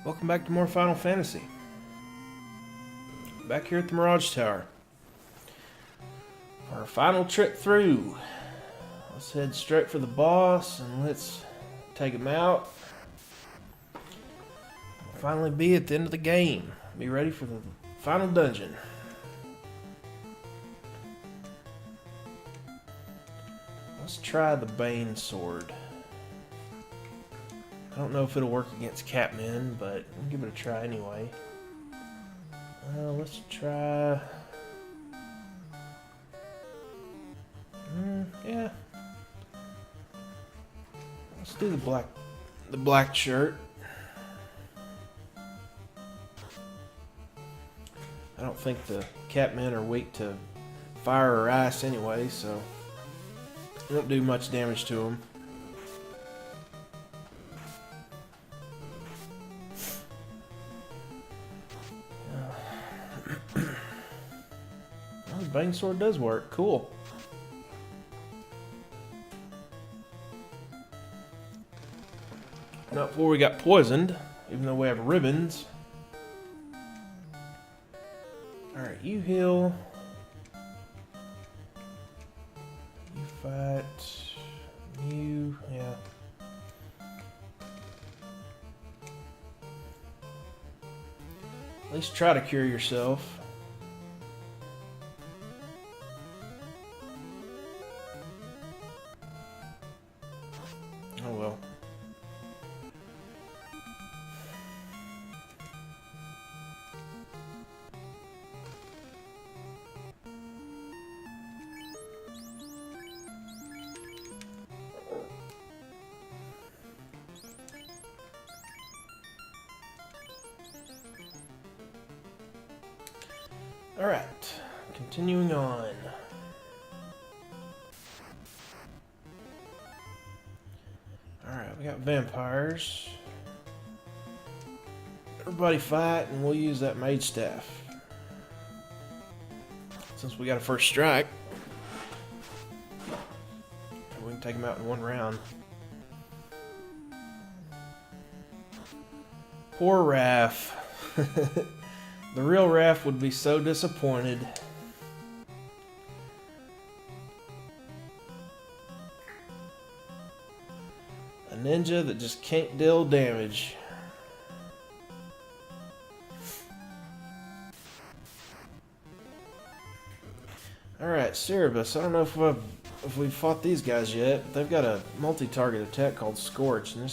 Welcome back to more Final Fantasy. Back here at the Mirage Tower. Our final trip through. Let's head straight for the boss and let's take him out. Finally be at the end of the game. Be ready for the final dungeon. Let's try the Bane sword. I don't know if it'll work against Catmen, but we'll give it a try anyway. Let's try... yeah. Let's do the black shirt. I don't think the Catmen are weak to fire or ice anyway, so it won't do much damage to them. Well, the Bane sword does work. Cool. Not before we got poisoned, even though we have ribbons. Alright, you heal. You fight. You, yeah. At least try to cure yourself. Oh well. Alright, continuing on. Alright, we got vampires. Everybody fight, and we'll use that mage staff. Since we got a first strike, we can take them out in one round. Poor Raph. The real Raph would be so disappointed. A ninja that just can't deal damage. Alright, Cerebus. I don't know if we've fought these guys yet, but they've got a multi-target attack called Scorch, and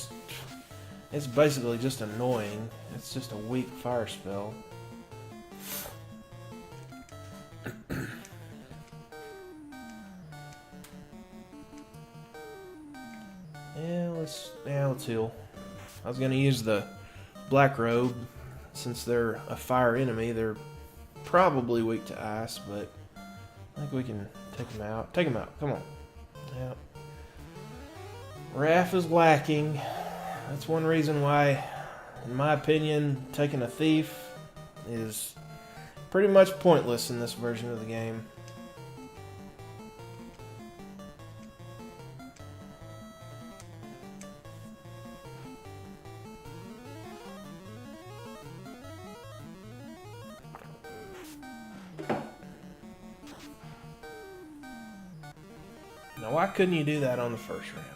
it's basically just annoying. It's just a weak fire spell. Let's heal. I was gonna use the black robe. Since they're a fire enemy, they're probably weak to ice, but I think we can take them out. Take them out, come on. Yep. Raph is lacking. That's one reason why, in my opinion, taking a thief is pretty much pointless in this version of the game. Now, why couldn't you do that on the first round?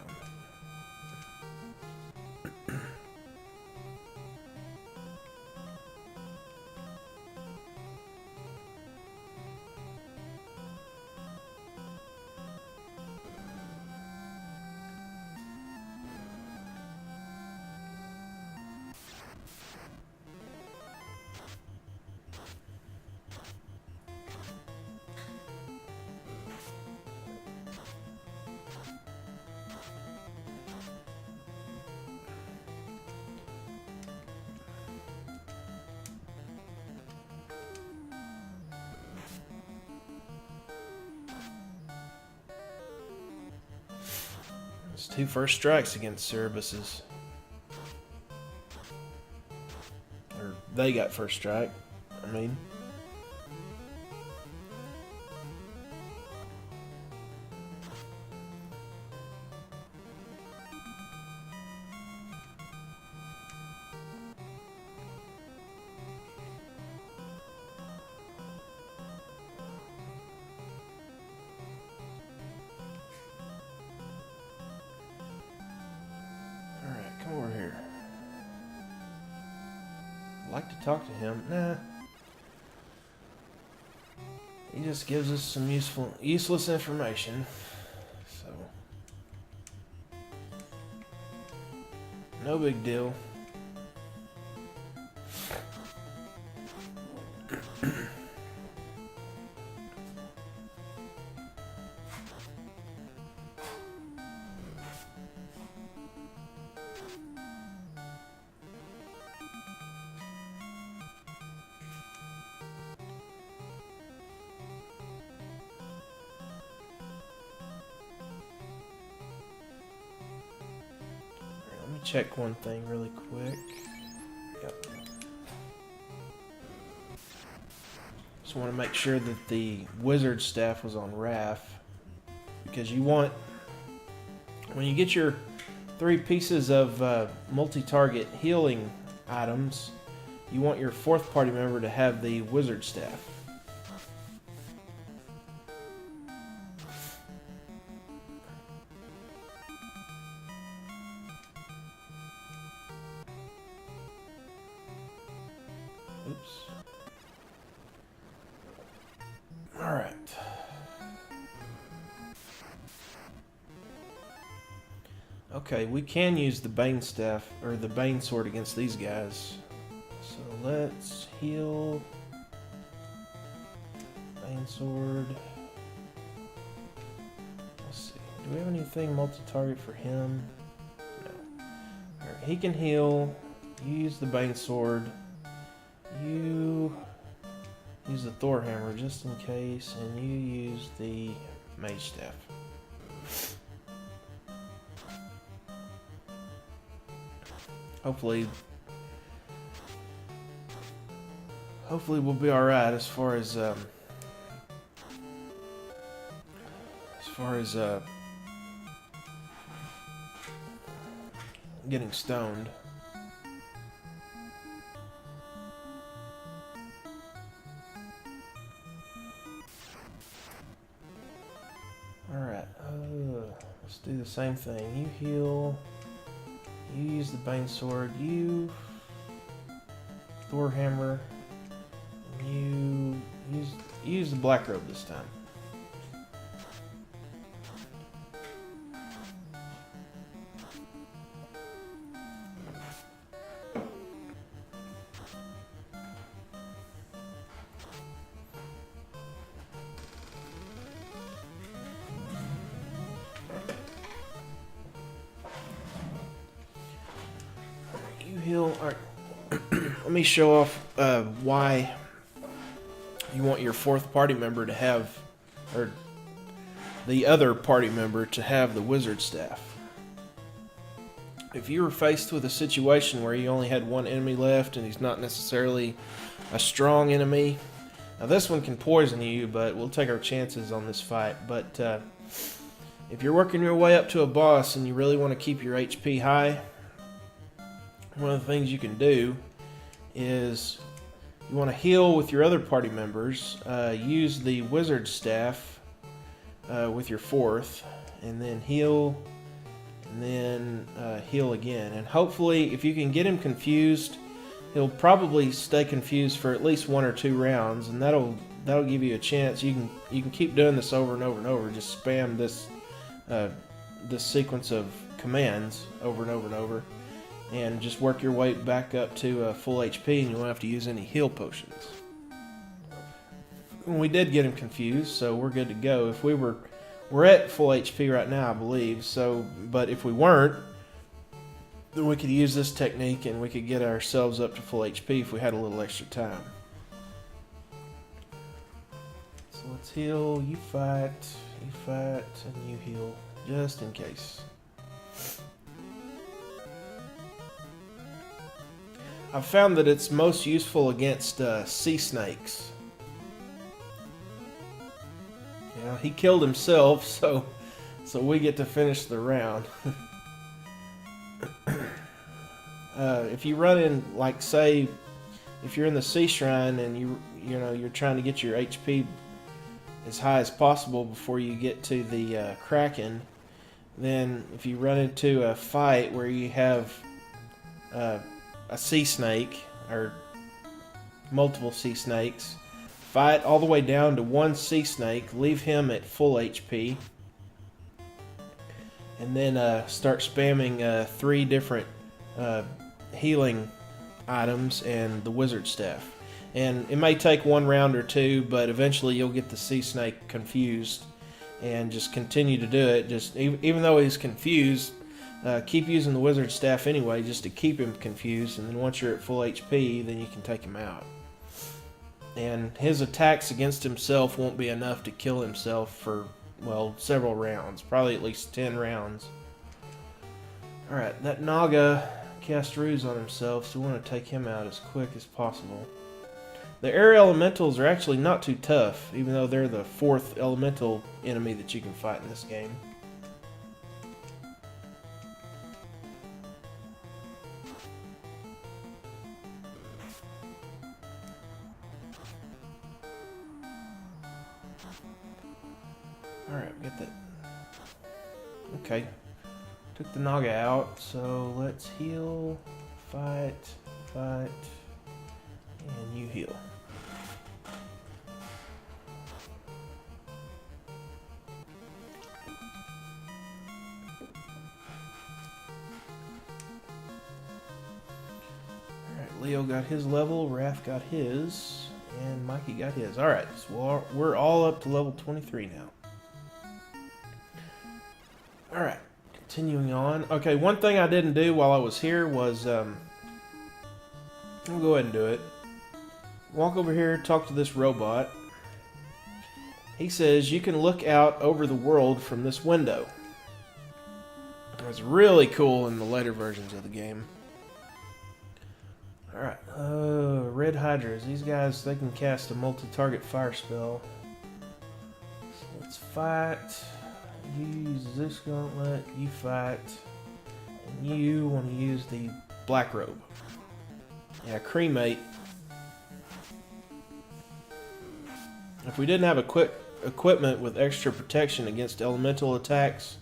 It's 2 first strikes against Cerebus's. Or they got first strike, I mean. I'd like to talk to him. Nah. He just gives us some useless information. So, no big deal. Check one thing really quick. Yep. Just want to make sure that the wizard staff was on Raph, because you want, when you get your 3 pieces of multi-target healing items, you want your 4th party member to have the wizard staff. Oops. All right. Okay, we can use the Bane staff or the Bane sword against these guys. So let's heal. Bane sword. Let's see. Do we have anything multi-target for him? No. All right, he can heal. You use the Bane sword. You use the Thor hammer just in case, and you use the mage staff. Hopefully we'll be all right as far as getting stoned. Alright, let's do the same thing. You heal, you use the Bane sword, you Thor hammer, you use the black robe this time. Heal. All right. Let me show off why you want your 4th party member to have, or the other party member to have the wizard staff. If you were faced with a situation where you only had one enemy left and he's not necessarily a strong enemy, now this one can poison you, but we'll take our chances on this fight. But if you're working your way up to a boss and you really want to keep your HP high, one of the things you can do is you want to heal with your other party members. Use the wizard staff with your 4th, and then heal, and then heal again. And hopefully, if you can get him confused, he'll probably stay confused for at least 1 or 2 rounds, and that'll give you a chance. You can keep doing this over and over and over. Just spam this sequence of commands over and over and over, and just work your way back up to full HP, and you won't have to use any heal potions. We did get him confused, so we're good to go. If we're at full HP right now, I believe. So, but if we weren't, then we could use this technique, and we could get ourselves up to full HP if we had a little extra time. So let's heal. You fight, and you heal, just in case. I've found that it's most useful against sea snakes. Yeah, he killed himself, so we get to finish the round. If you run in, like, say, if you're in the sea shrine and you're trying to get your HP as high as possible before you get to the Kraken, then if you run into a fight where you have a sea snake, or multiple sea snakes. Fight all the way down to one sea snake. Leave him at full HP. And then start spamming 3 different healing items and the wizard staff. And it may take 1 round or 2, but eventually you'll get the sea snake confused. And just continue to do it. Just even though he's confused, keep using the wizard staff anyway, just to keep him confused. And then once you're at full HP, then you can take him out. And his attacks against himself won't be enough to kill himself for, well, several rounds. Probably at least 10 rounds. Alright, that Naga cast Ruse on himself, so we want to take him out as quick as possible. The air elementals are actually not too tough, even though they're the 4th elemental enemy that you can fight in this game. Alright, get that. Okay. Took the Naga out, so let's heal, fight, and you heal. Alright, Leo got his level, Raph got his, and Mikey got his. Alright, so we're all up to level 23 now. Alright, continuing on. Okay, one thing I didn't do while I was here was, I'll go ahead and do it. Walk over here, talk to this robot. He says you can look out over the world from this window. It's really cool in the later versions of the game. Alright, Red Hydras. These guys, they can cast a multi-target fire spell. So let's fight. You use this gauntlet, you fight, and you want to use the black robe. Yeah, cremate. If we didn't have equipment with extra protection against elemental attacks,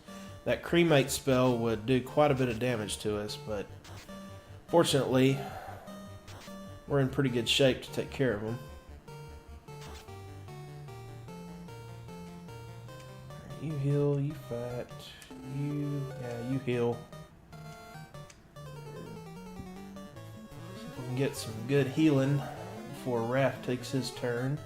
that cremate spell would do quite a bit of damage to us, but fortunately, we're in pretty good shape to take care of them. You heal, you fight, you heal. See if we can get some good healing before Raph takes his turn.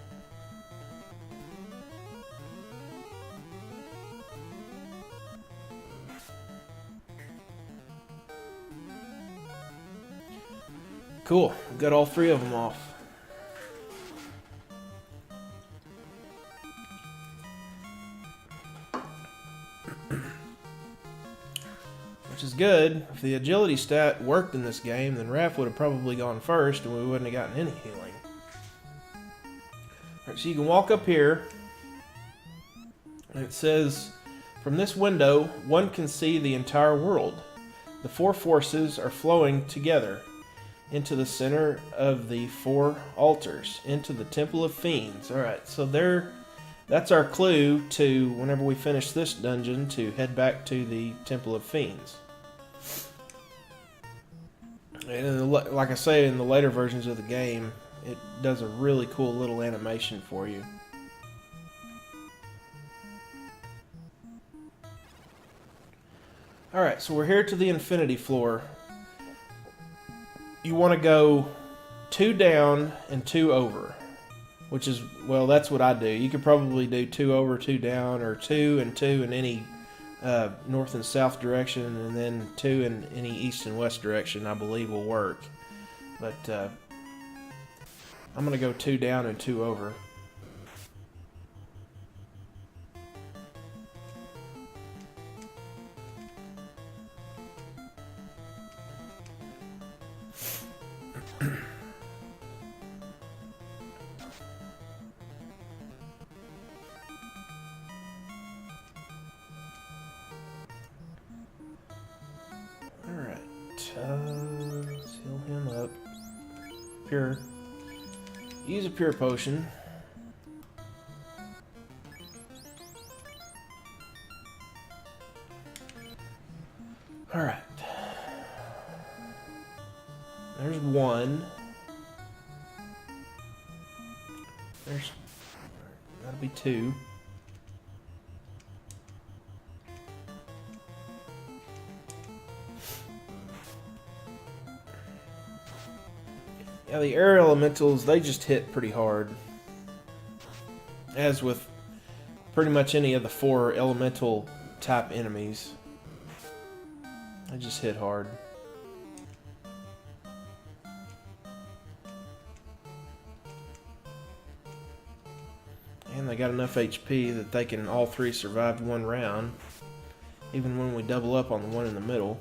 Cool, we've got all 3 of them off. Which is good. If the agility stat worked in this game, then Raph would have probably gone first and we wouldn't have gotten any healing. Alright, so you can walk up here, and it says, from this window, one can see the entire world. The 4 forces are flowing together into the center of the 4 altars, into the Temple of Fiends. Alright, so that's our clue to, whenever we finish this dungeon, to head back to the Temple of Fiends. And like I say, in the later versions of the game, it does a really cool little animation for you. Alright, so we're here to the Infinity Floor. You want to go 2 down and 2 over. Which is, well, that's what I do. You could probably do 2 over, 2 down, or 2 and 2 in any north and south direction, and then 2 in any east and west direction, I believe will work. But I'm going to go 2 down and 2 over. Let's heal him up. Pure. Use a pure potion. Alright. There's 1. There's... That'll be 2. Yeah, the air elementals, they just hit pretty hard. As with pretty much any of the 4 elemental type enemies. They just hit hard. And they got enough HP that they can all 3 survive 1 round. Even when we double up on the one in the middle.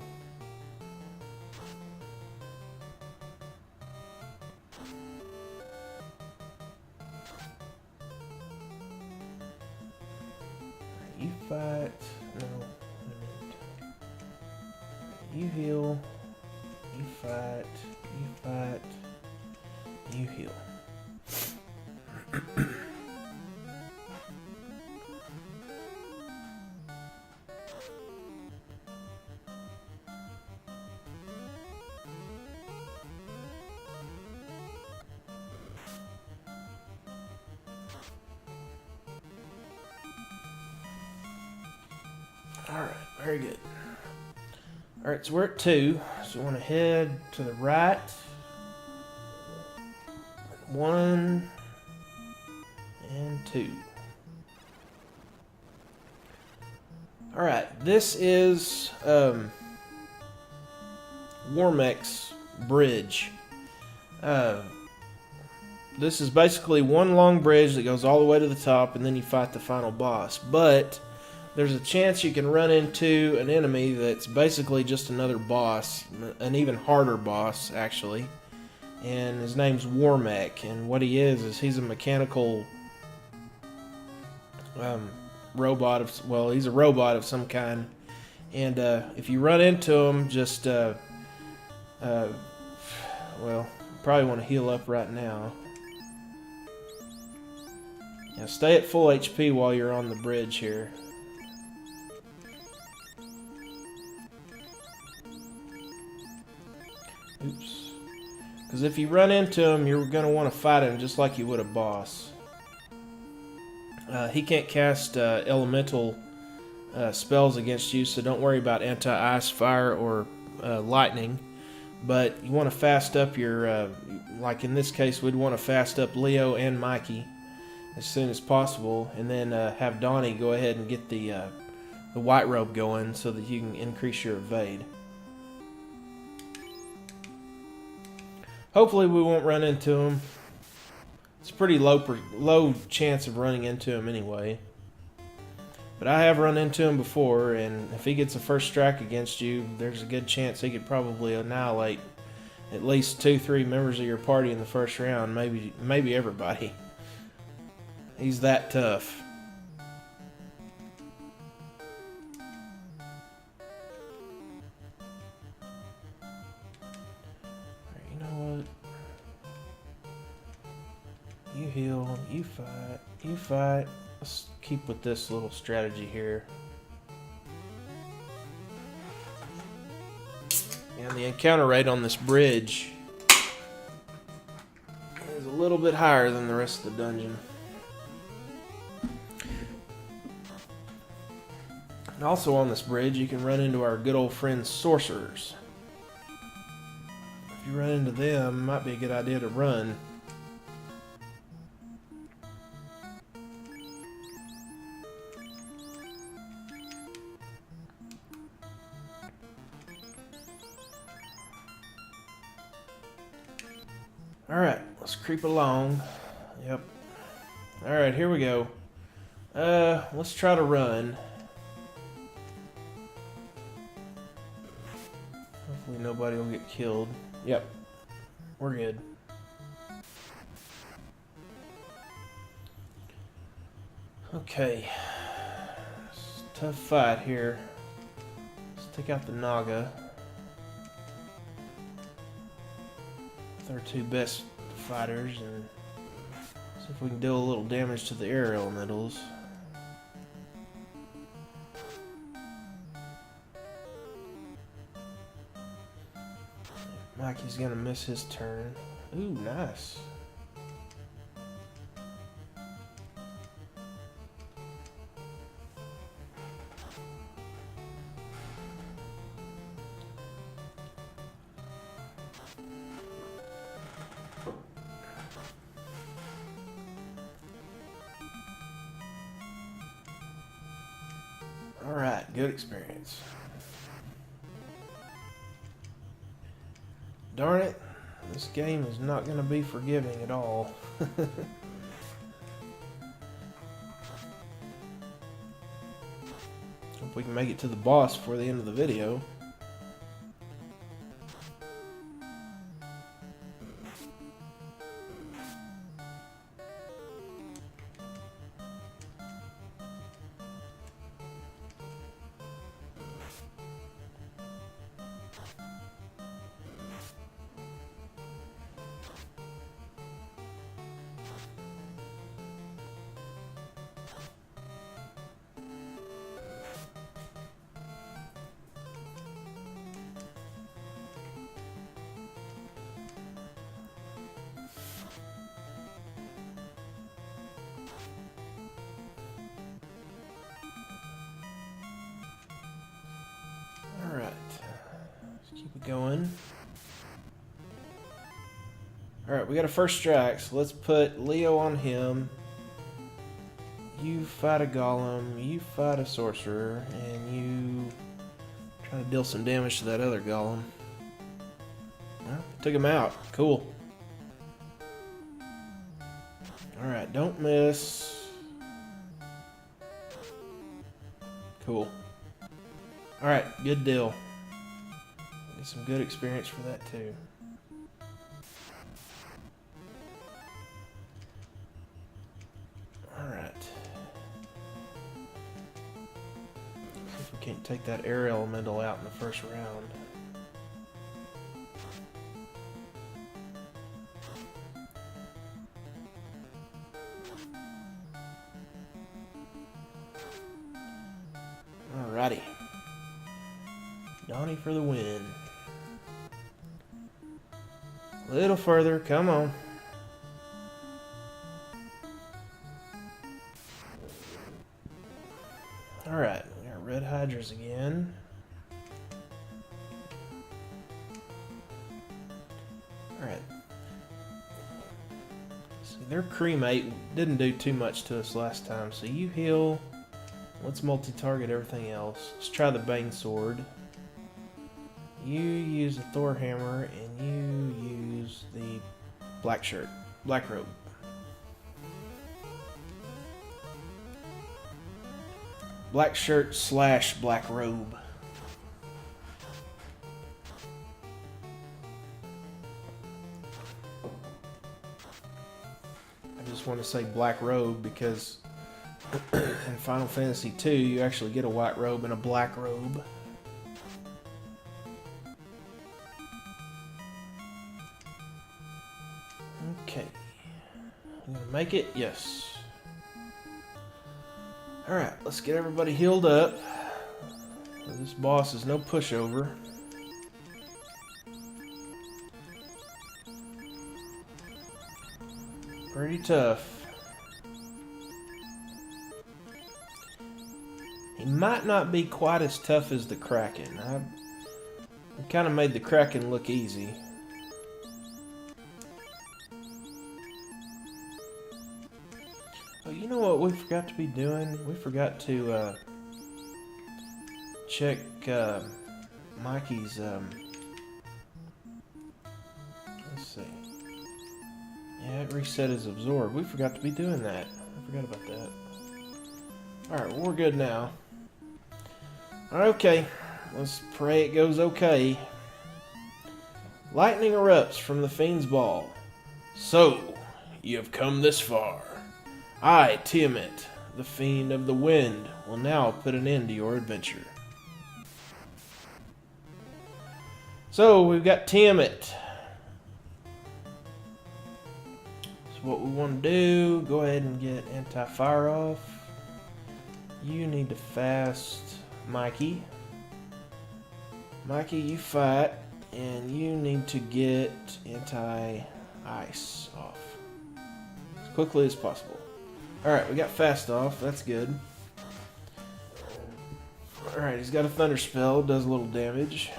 You fight. No. You heal. You fight. You fight. You heal. Alright, very good. Alright, so we're at 2. So we want to head to the right. 1 and 2. Alright, this is Warmech's bridge. This is basically one long bridge that goes all the way to the top, and then you fight the final boss. But there's a chance you can run into an enemy that's basically just another boss, an even harder boss, actually. And his name's Warmech, and what he is he's a mechanical robot of, well, he's a robot of some kind. And if you run into him, just well, probably want to heal up right now. Yeah, stay at full HP while you're on the bridge here. Oops. Because if you run into him, you're going to want to fight him just like you would a boss. He can't cast elemental spells against you, so don't worry about anti-ice, fire, or lightning. But you want to fast up your, like in this case, we'd want to fast up Leo and Mikey as soon as possible, and then have Donnie go ahead and get the white robe going so that you can increase your evade. Hopefully we won't run into him. It's a pretty low chance of running into him anyway. But I have run into him before, and if he gets a first strike against you, there's a good chance he could probably annihilate at least 2-3 members of your party in the first round, maybe everybody. He's that tough. You know what? You heal, you fight, you fight. Let's keep with this little strategy here. And the encounter rate on this bridge is a little bit higher than the rest of the dungeon. And also on this bridge, you can run into our good old friends sorcerers. If you run into them, it might be a good idea to run. Alright, let's creep along. Yep. Alright, here we go. Let's try to run. Hopefully nobody will get killed. Yep. We're good. Okay. It's a tough fight here. Let's take out the Naga. Our 2 best fighters, and see if we can deal a little damage to the air elementals. Mikey's gonna miss his turn. Ooh, nice. Good experience. Darn it. This game is not going to be forgiving at all. Hope we can make it to the boss before the end of the video. Going. Alright, we got a first strike, so let's put Leo on him. You fight a golem, you fight a sorcerer, and you try to deal some damage to that other golem. Well, took him out. Cool. Alright, don't miss. Cool. Alright, good deal. Get some good experience for that too. Alright. See if we can't take that air elemental out in the first round. Alrighty. Donnie for the win. A little further, come on. Alright, we got red hydras again. Alright. See, their cremate didn't do too much to us last time, so you heal. Let's multi-target everything else. Let's try the Bane Sword. You use the Thor Hammer, and you use the black robe. Black shirt / black robe. I just want to say black robe because in Final Fantasy II you actually get a white robe and a black robe. Okay. I'm gonna make it? Yes. Alright, let's get everybody healed up. This boss is no pushover. Pretty tough. He might not be quite as tough as the Kraken. I kind of made the Kraken look easy. Oh, you know what we forgot to be doing? We forgot to check Mikey's, let's see. Yeah, it reset his absorb. We forgot to be doing that. I forgot about that. Alright, well, we're good now. Alright, okay. Let's pray it goes okay. Lightning erupts from the Fiend's Ball. So, you have come this far. I, Tiamet, the Fiend of the Wind, will now put an end to your adventure. So, we've got Tiamet. So what we want to do, go ahead and get anti-fire off. You need to fast Mikey. Mikey, you fight, and you need to get anti-ice off as quickly as possible. Alright, we got fast off. That's good. Alright, he's got a thunder spell. Does a little damage.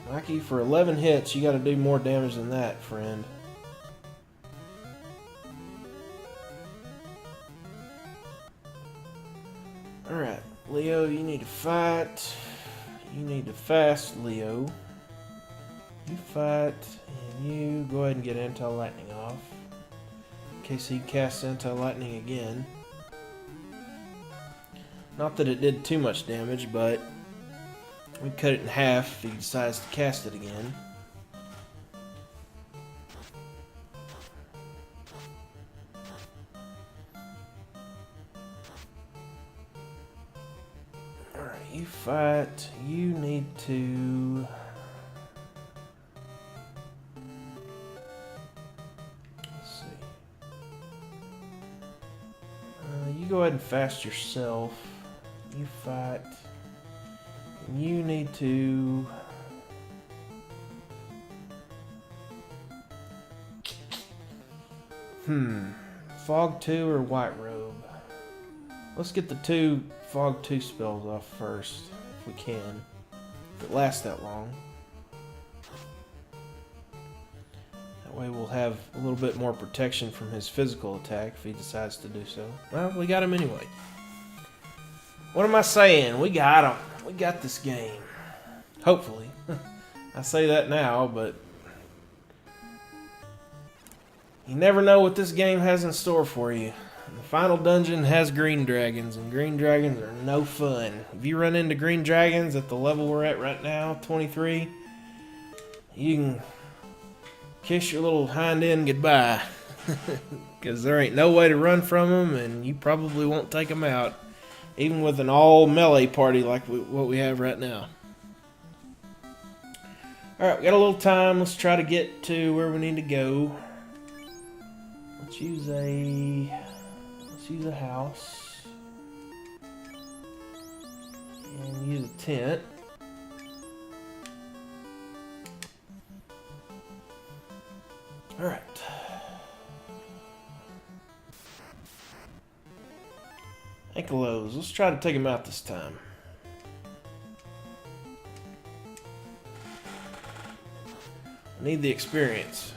Mikey, for 11 hits, you got to do more damage than that, friend. to fight. You need to fast, Leo. You fight, and you go ahead and get anti-lightning off. In case he casts anti-lightning again. Not that it did too much damage, but we cut it in half if he decides to cast it again. Alright, you fight. You need to... Let's see. You go ahead and fast yourself. You fight. You need to... Fog 2 or White Robe? Let's get the 2 Fog 2 spells off first, if we can. If it lasts that long. That way we'll have a little bit more protection from his physical attack if he decides to do so. Well, we got him anyway. What am I saying? We got him. We got this game. Hopefully. I say that now, but you never know what this game has in store for you. The final dungeon has green dragons, and green dragons are no fun. If you run into green dragons at the level we're at right now, 23, you can kiss your little hind end goodbye. Because there ain't no way to run from them, and you probably won't take them out. Even with an all melee party like what we have right now. Alright, we got a little time. Let's try to get to where we need to go. Let's use a house. And use a tent. Alright. Ankylos. Let's try to take him out this time. I need the experience.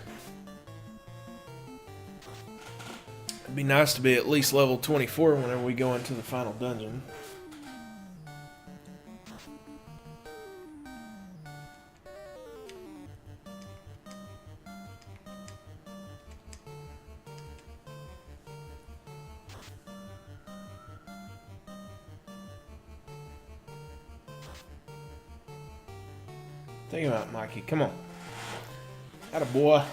It'd be nice to be at least level 24 whenever we go into the final dungeon. Take him out, Mikey. Come on. Attaboy.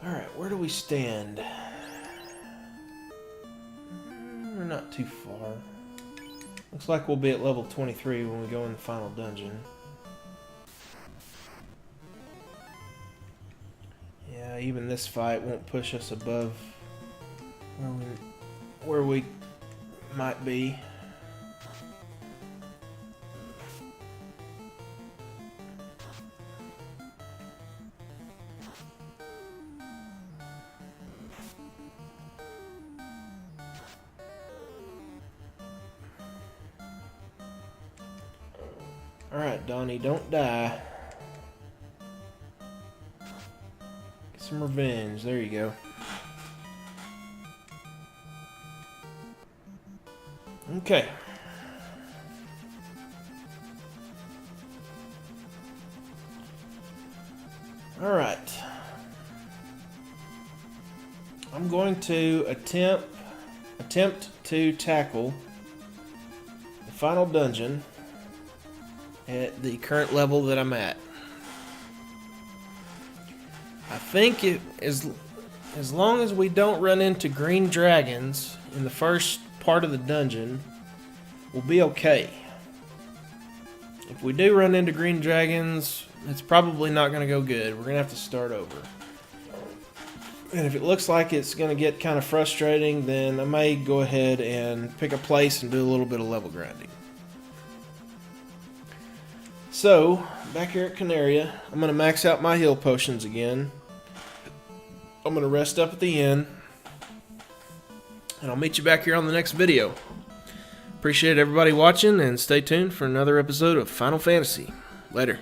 Alright, where do we stand? We're not too far. Looks like we'll be at level 23 when we go in the final dungeon. Yeah, even this fight won't push us above where we might be. Alright, Donnie, don't die. Get some revenge. There you go. Okay. Alright. I'm going to attempt to tackle the final dungeon at the current level that I'm at. I think as long as we don't run into green dragons in the first part of the dungeon, we'll be okay. If we do run into green dragons, it's probably not going to go good. We're going to have to start over. And if it looks like it's going to get kind of frustrating, then I may go ahead and pick a place and do a little bit of level grinding. So, back here at Canaria, I'm going to max out my heal potions again. I'm going to rest up at the inn. And I'll meet you back here on the next video. Appreciate everybody watching, and stay tuned for another episode of Final Fantasy. Later.